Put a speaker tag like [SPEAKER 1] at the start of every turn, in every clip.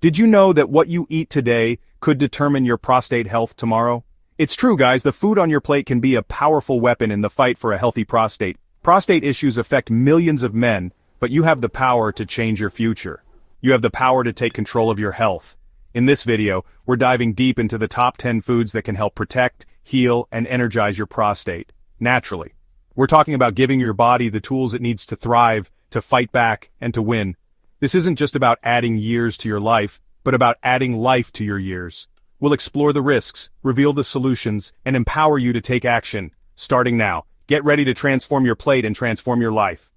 [SPEAKER 1] Did you know that what you eat today could determine your prostate health tomorrow? It's true, guys, the food on your plate can be a powerful weapon in the fight for a healthy prostate. Prostate issues affect millions of men, but you have the power to change your future. You have the power to take control of your health. In this video, we're diving deep into the top 10 foods that can help protect, heal, and energize your prostate, naturally. We're talking about giving your body the tools it needs to thrive, to fight back, and to win. This isn't just about adding years to your life, but about adding life to your years. We'll explore the risks, reveal the solutions, and empower you to take action, starting now. Get ready to transform your plate and transform your life.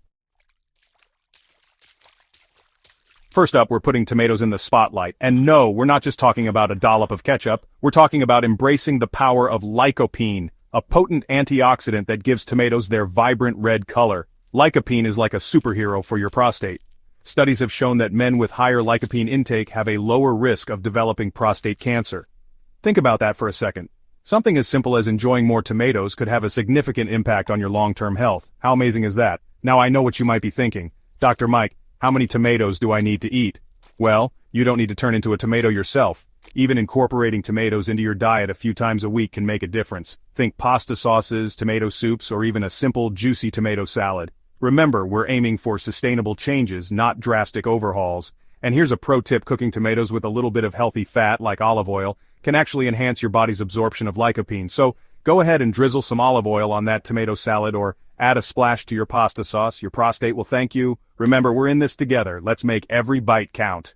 [SPEAKER 1] First up, we're putting tomatoes in the spotlight. And no, we're not just talking about a dollop of ketchup. We're talking about embracing the power of lycopene, a potent antioxidant that gives tomatoes their vibrant red color. Lycopene is like a superhero for your prostate. Studies have shown that men with higher lycopene intake have a lower risk of developing prostate cancer. Think about that for a second. Something as simple as enjoying more tomatoes could have a significant impact on your long-term health. How amazing is that? Now I know what you might be thinking. Dr. Mike, how many tomatoes do I need to eat? Well, you don't need to turn into a tomato yourself. Even incorporating tomatoes into your diet a few times a week can make a difference. Think pasta sauces, tomato soups, or even a simple, juicy tomato salad. Remember, we're aiming for sustainable changes, not drastic overhauls. And here's a pro tip: cooking tomatoes with a little bit of healthy fat, like olive oil, can actually enhance your body's absorption of lycopene. So, go ahead and drizzle some olive oil on that tomato salad or add a splash to your pasta sauce. Your prostate will thank you. Remember, we're in this together. Let's make every bite count.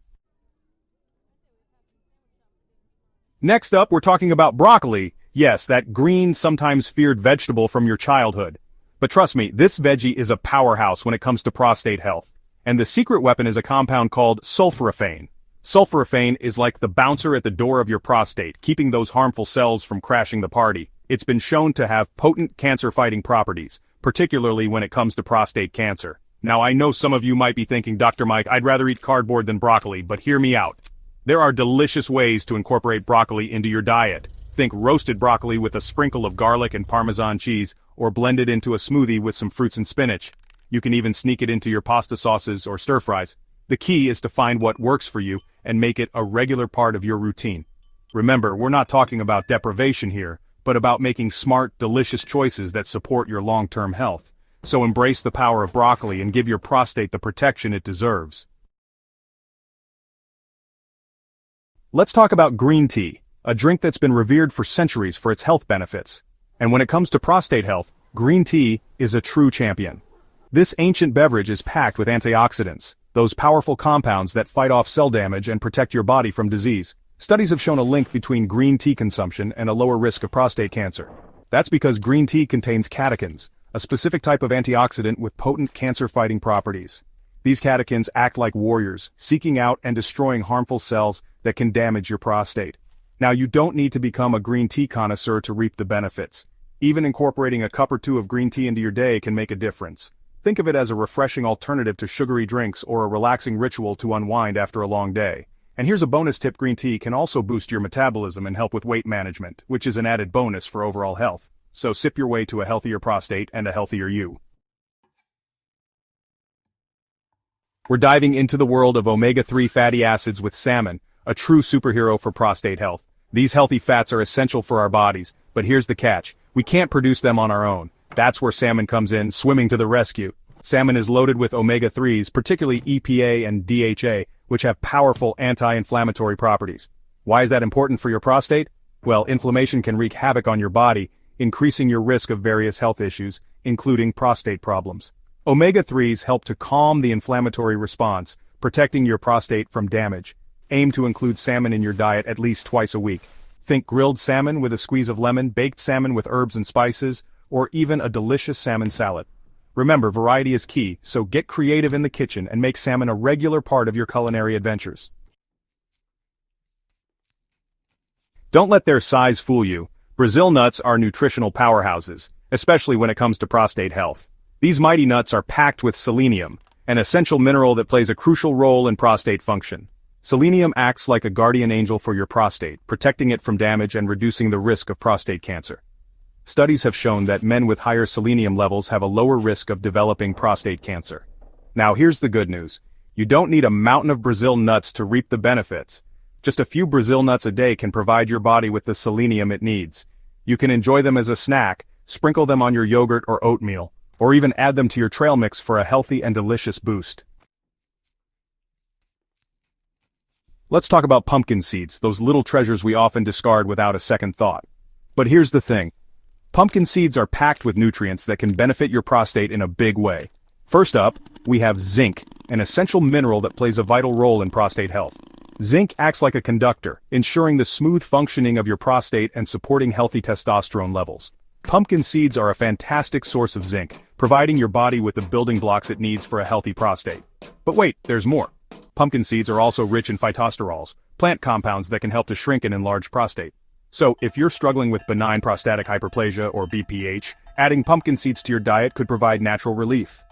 [SPEAKER 1] Next up, we're talking about broccoli. Yes, that green, sometimes feared vegetable from your childhood. But trust me, this veggie is a powerhouse when it comes to prostate health. And the secret weapon is a compound called sulforaphane. Sulforaphane is like the bouncer at the door of your prostate, keeping those harmful cells from crashing the party. It's been shown to have potent cancer-fighting properties, particularly when it comes to prostate cancer. Now I know some of you might be thinking, Dr. Mike, I'd rather eat cardboard than broccoli, but hear me out. There are delicious ways to incorporate broccoli into your diet. Think roasted broccoli with a sprinkle of garlic and Parmesan cheese, or blend it into a smoothie with some fruits and spinach. You can even sneak it into your pasta sauces or stir-fries. The key is to find what works for you and make it a regular part of your routine. Remember, we're not talking about deprivation here, but about making smart, delicious choices that support your long-term health. So embrace the power of broccoli and give your prostate the protection it deserves. Let's talk about green tea, a drink that's been revered for centuries for its health benefits. And when it comes to prostate health, green tea is a true champion. This ancient beverage is packed with antioxidants, those powerful compounds that fight off cell damage and protect your body from disease. Studies have shown a link between green tea consumption and a lower risk of prostate cancer. That's because green tea contains catechins, a specific type of antioxidant with potent cancer-fighting properties. These catechins act like warriors, seeking out and destroying harmful cells that can damage your prostate. Now, you don't need to become a green tea connoisseur to reap the benefits. Even incorporating a cup or two of green tea into your day can make a difference. Think of it as a refreshing alternative to sugary drinks or a relaxing ritual to unwind after a long day. And here's a bonus tip: green tea can also boost your metabolism and help with weight management, which is an added bonus for overall health. So sip your way to a healthier prostate and a healthier you. We're diving into the world of omega-3 fatty acids with salmon, a true superhero for prostate health. These healthy fats are essential for our bodies, but here's the catch: we can't produce them on our own. That's where salmon comes in, swimming to the rescue. Salmon is loaded with omega-3s, particularly EPA and DHA, which have powerful anti-inflammatory properties. Why is that important for your prostate? Well, inflammation can wreak havoc on your body, increasing your risk of various health issues, including prostate problems. Omega-3s help to calm the inflammatory response, protecting your prostate from damage. Aim to include salmon in your diet at least twice a week. Think grilled salmon with a squeeze of lemon, baked salmon with herbs and spices, or even a delicious salmon salad. Remember, variety is key, so get creative in the kitchen and make salmon a regular part of your culinary adventures. Don't let their size fool you. Brazil nuts are nutritional powerhouses, especially when it comes to prostate health. These mighty nuts are packed with selenium, an essential mineral that plays a crucial role in prostate function. Selenium acts like a guardian angel for your prostate, protecting it from damage and reducing the risk of prostate cancer. Studies have shown that men with higher selenium levels have a lower risk of developing prostate cancer. Now here's the good news. You don't need a mountain of Brazil nuts to reap the benefits. Just a few Brazil nuts a day can provide your body with the selenium it needs. You can enjoy them as a snack, sprinkle them on your yogurt or oatmeal, or even add them to your trail mix for a healthy and delicious boost. Let's talk about pumpkin seeds, those little treasures we often discard without a second thought. But here's the thing. Pumpkin seeds are packed with nutrients that can benefit your prostate in a big way. First up, we have zinc, an essential mineral that plays a vital role in prostate health. Zinc acts like a conductor, ensuring the smooth functioning of your prostate and supporting healthy testosterone levels. Pumpkin seeds are a fantastic source of zinc, providing your body with the building blocks it needs for a healthy prostate. But wait, there's more. Pumpkin seeds are also rich in phytosterols, plant compounds that can help to shrink and enlarge prostate. So, if you're struggling with benign prostatic hyperplasia or BPH, adding pumpkin seeds to your diet could provide natural relief.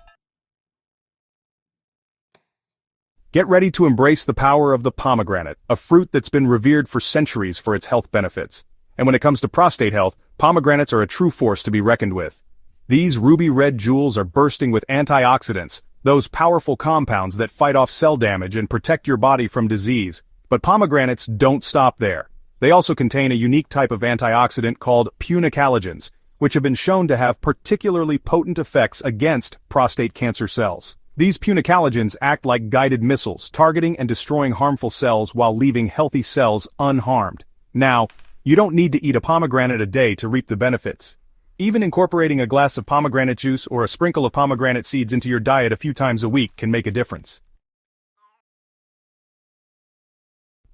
[SPEAKER 1] Get ready to embrace the power of the pomegranate, a fruit that's been revered for centuries for its health benefits. And when it comes to prostate health, pomegranates are a true force to be reckoned with. These ruby-red jewels are bursting with antioxidants, those powerful compounds that fight off cell damage and protect your body from disease. But pomegranates don't stop there. They also contain a unique type of antioxidant called punicalagins, which have been shown to have particularly potent effects against prostate cancer cells. These punicalagins act like guided missiles, targeting and destroying harmful cells while leaving healthy cells unharmed. Now, you don't need to eat a pomegranate a day to reap the benefits. Even incorporating a glass of pomegranate juice or a sprinkle of pomegranate seeds into your diet a few times a week can make a difference.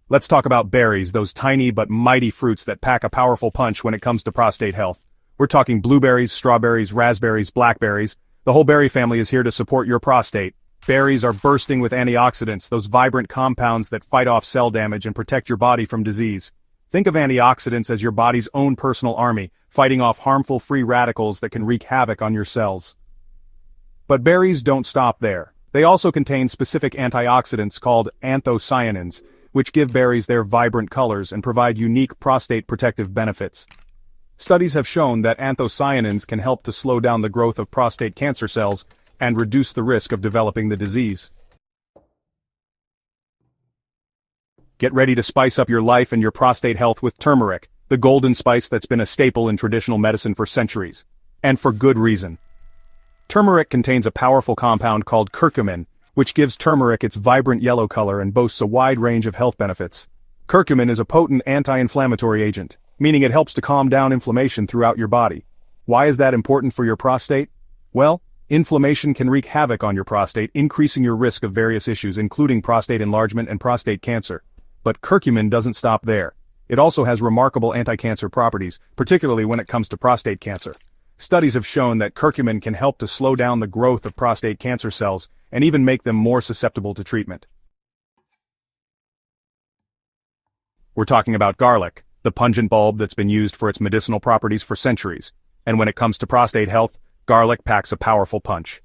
[SPEAKER 1] Let's talk about berries, those tiny but mighty fruits that pack a powerful punch when it comes to prostate health. We're talking blueberries, strawberries, raspberries, blackberries. The whole berry family is here to support your prostate. Berries are bursting with antioxidants, those vibrant compounds that fight off cell damage and protect your body from disease. Think of antioxidants as your body's own personal army, fighting off harmful free radicals that can wreak havoc on your cells. But berries don't stop there. They also contain specific antioxidants called anthocyanins, which give berries their vibrant colors and provide unique prostate protective benefits. Studies have shown that anthocyanins can help to slow down the growth of prostate cancer cells and reduce the risk of developing the disease. Get ready to spice up your life and your prostate health with turmeric, the golden spice that's been a staple in traditional medicine for centuries. And for good reason. Turmeric contains a powerful compound called curcumin, which gives turmeric its vibrant yellow color and boasts a wide range of health benefits. Curcumin is a potent anti-inflammatory agent, meaning it helps to calm down inflammation throughout your body. Why is that important for your prostate? Well, inflammation can wreak havoc on your prostate, increasing your risk of various issues including prostate enlargement and prostate cancer. But curcumin doesn't stop there. It also has remarkable anti-cancer properties, particularly when it comes to prostate cancer. Studies have shown that curcumin can help to slow down the growth of prostate cancer cells and even make them more susceptible to treatment. We're talking about garlic, the pungent bulb that's been used for its medicinal properties for centuries. And when it comes to prostate health, garlic packs a powerful punch.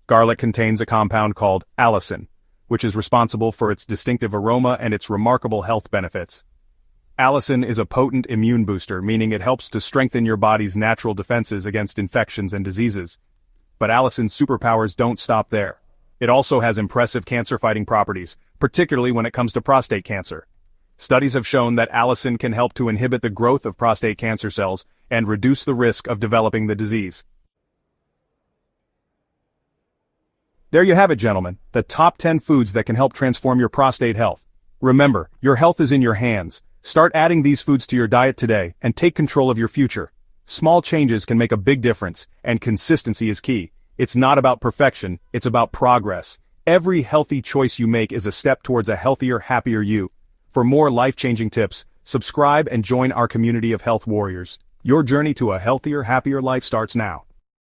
[SPEAKER 1] Garlic contains a compound called allicin, which is responsible for its distinctive aroma and its remarkable health benefits. Allicin is a potent immune booster, meaning it helps to strengthen your body's natural defenses against infections and diseases. But allicin's superpowers don't stop there. It also has impressive cancer-fighting properties, particularly when it comes to prostate cancer. Studies have shown that allicin can help to inhibit the growth of prostate cancer cells and reduce the risk of developing the disease. There you have it, gentlemen, the top 10 foods that can help transform your prostate health. Remember, your health is in your hands. Start adding these foods to your diet today and take control of your future. Small changes can make a big difference, and consistency is key. It's not about perfection, it's about progress. Every healthy choice you make is a step towards a healthier, happier you. For more life-changing tips, subscribe and join our community of health warriors. Your journey to a healthier, happier life starts now.